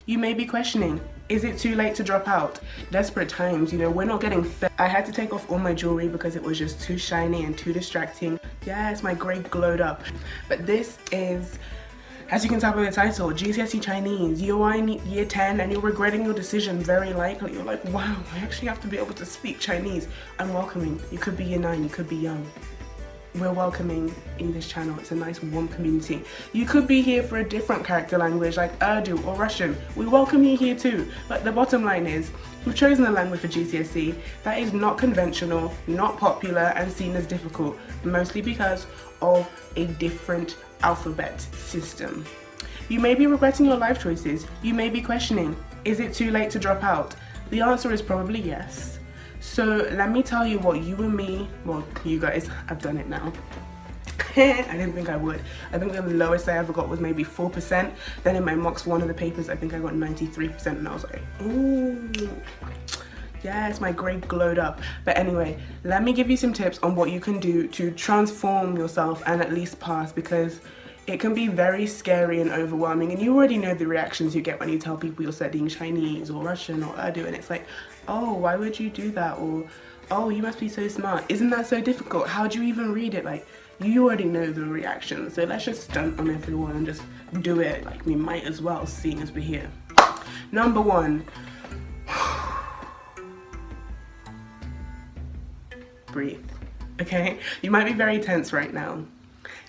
You may be questioning, is it too late to drop out? Desperate times, we're not getting fed. I had to take off all my jewelry because it was just too shiny and too distracting. Yes, my grade glowed up. But this is, as you can tell by the title, GCSE Chinese. You are in year 10 and you're regretting your decision very likely. You're like, wow, I actually have to be able to speak Chinese. I'm welcoming. You could be year 9, you could be young. We're welcoming in this channel. It's a nice warm community. You could be here for a different character language like Urdu or Russian. We welcome you here too. But the bottom line is, we've chosen a language for GCSE that is not conventional, not popular and seen as difficult, mostly because of a different alphabet system. You may be regretting your life choices. You may be questioning, is it too late to drop out? The answer is probably yes. So let me tell you what you and me, well, you guys, I've done it now. I didn't think I would. I think the lowest I ever got was maybe 4%. Then in my mocks, one of the papers, I think I got 93%, and I was like, ooh, yes, my grade glowed up. But anyway, let me give you some tips on what you can do to transform yourself and at least pass, because it can be very scary and overwhelming, and you already know the reactions you get when you tell people you're studying Chinese or Russian or Urdu, and it's like, oh, why would you do that? Or, oh, you must be so smart. Isn't that so difficult? How do you even read it? Like, you already know the reactions, so let's just stunt on everyone and just do it. Like, we might as well, seeing as we're here. Number 1. Breathe, okay? You might be very tense right now.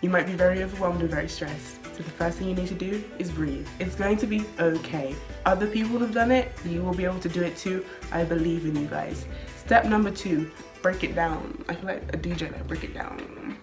You might be very overwhelmed and very stressed. So the first thing you need to do is breathe. It's going to be okay. Other people have done it. You will be able to do it too. I believe in you guys. Step number 2, break it down. I feel like a DJ, like, break it down.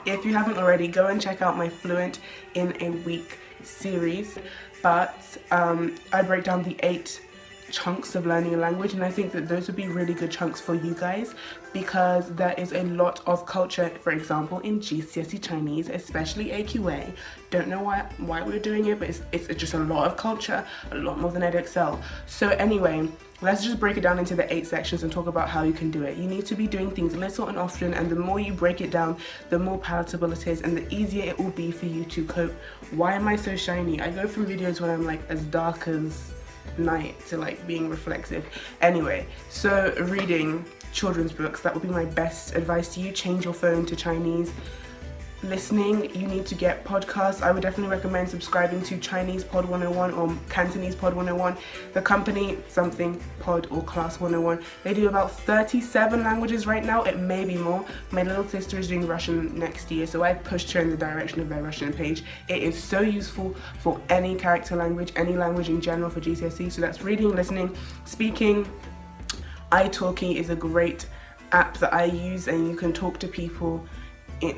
If you haven't already, go and check out my Fluent in a Week series. But I break down the 8 chunks of learning a language, and I think that those would be really good chunks for you guys, because there is a lot of culture, for example, in GCSE Chinese, especially AQA. Don't know why we're doing it, but it's just a lot of culture, a lot more than EdXL. So anyway, let's just break it down into the 8 sections and talk about how you can do it. You need to be doing things little and often, and the more you break it down, the more palatable it is and the easier it will be for you to cope. Why am I so shiny? I go from videos when I'm like as dark as night to like being reflexive. Anyway, so reading children's books, that would be my best advice to you. Change your phone to Chinese. Listening, you need to get podcasts. I would definitely recommend subscribing to Chinese Pod 101 or Cantonese Pod 101. The company, something Pod or Class 101. They do about 37 languages right now. It may be more. My little sister is doing Russian next year, so I pushed her in the direction of their Russian page. It is so useful for any character language, any language in general for GCSE. So that's reading, listening, speaking. iTalki is a great app that I use, and you can talk to people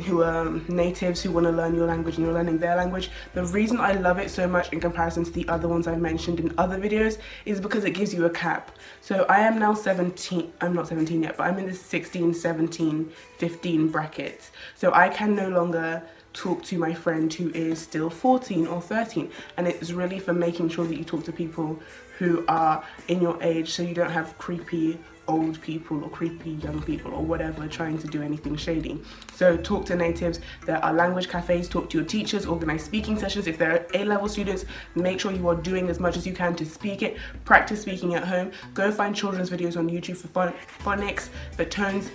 who are natives who want to learn your language and you're learning their language. The reason I love it so much in comparison to the other ones I've mentioned in other videos is because it gives you a cap. So I am now 17, I'm not 17 yet, but I'm in the 16, 17, 15 bracket. So I can no longer talk to my friend who is still 14 or 13, and it's really for making sure that you talk to people who are in your age, so you don't have creepy old people or creepy young people or whatever trying to do anything shady. So talk to natives. There are language cafes. Talk to your teachers. Organize speaking sessions. If there are A-level students, make sure you are doing as much as you can to speak it. Practice speaking at home. Go find children's videos on YouTube for phonics, for tones.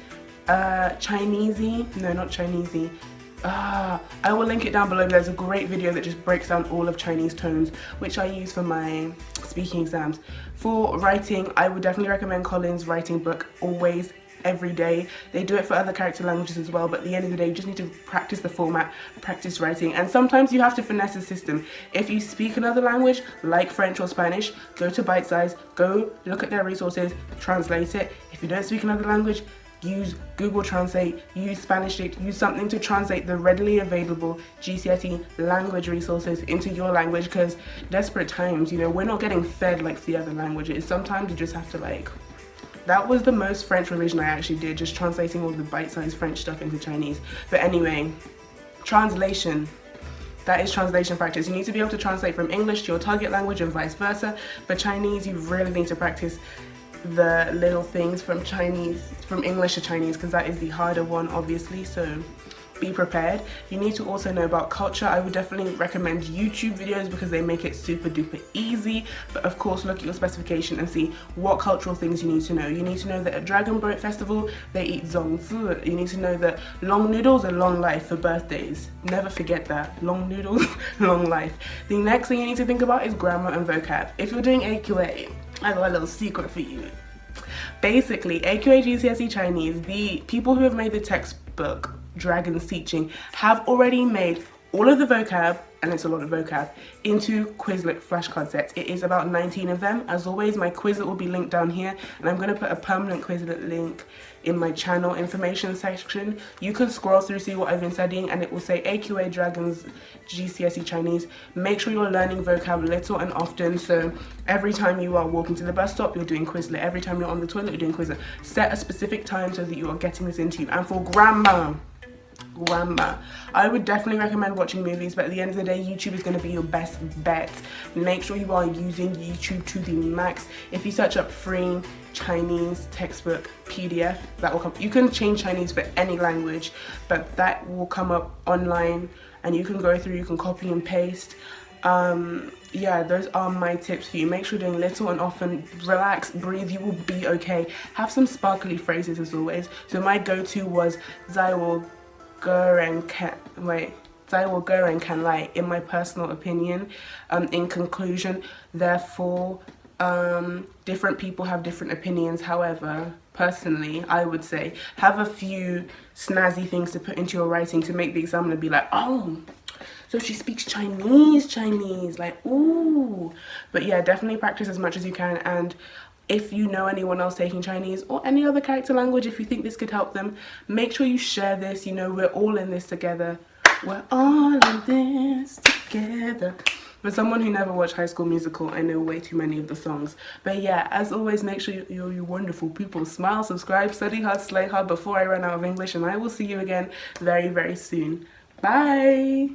Chinesey, no, not Chinesey. I will link it down below. There's a great video that just breaks down all of Chinese tones, which I use for my speaking exams. For writing, I would definitely recommend Colin's writing book, always, every day. They do it for other character languages as well, but at the end of the day, you just need to practice the format, practice writing, and sometimes you have to finesse the system. If you speak another language, like French or Spanish, go to Bite Size, go look at their resources, translate it. If you don't speak another language, use Google Translate, use Spanish, use something to translate the readily available GCSE language resources into your language, because desperate times, we're not getting fed like the other languages. Sometimes you just have to that was the most French revision I actually did, just translating all the bite-sized French stuff into Chinese. But anyway, translation. That is translation practice. You need to be able to translate from English to your target language and vice versa. For Chinese, you really need to practice the little things from English to Chinese, because that is the harder one, obviously. So be prepared. You need to also know about culture. I would definitely recommend YouTube videos because they make it super duper easy, but of course look at your specification and see what cultural things you need to know. You need to know that at Dragon Boat Festival they eat zongzi. You need to know that long noodles are long life for birthdays. Never forget that. Long noodles, long life. The next thing you need to think about is grammar and vocab. If you're doing AQA, I got a little secret for you. Basically, AQA GCSE Chinese, the people who have made the textbook Dragon's Teaching have already made all of the vocab, and it's a lot of vocab, into Quizlet flashcard sets. It is about 19 of them. As always, my Quizlet will be linked down here, and I'm going to put a permanent Quizlet link in my channel information section. You can scroll through, see what I've been studying, and it will say AQA Dragons GCSE Chinese. Make sure you're learning vocab little and often, so every time you are walking to the bus stop, you're doing Quizlet. Every time you're on the toilet, you're doing Quizlet. Set a specific time so that you are getting this into you. And for grammar, I would definitely recommend watching movies, but at the end of the day, YouTube is going to be your best bet. Make sure you are using YouTube to the max. If you search up free Chinese textbook PDF, that will come. You can change Chinese for any language, but that will come up online and you can go through, you can copy and paste. Yeah, those are my tips for you. Make sure you're doing little and often. Relax, breathe, you will be okay. Have some sparkly phrases as always. So my go-to was Zai will go and can lie, in my personal opinion. In conclusion, therefore, different people have different opinions. However, personally, I would say have a few snazzy things to put into your writing to make the examiner be like, oh, so she speaks Chinese, like, ooh. But yeah, definitely practice as much as you can, and if you know anyone else taking Chinese or any other character language, if you think this could help them, make sure you share this. You know, we're all in this together. We're all in this together. For someone who never watched High School Musical, I know way too many of the songs. But yeah, as always, make sure you're you wonderful people. Smile, subscribe, study hard, slay hard before I run out of English, and I will see you again very, very soon. Bye!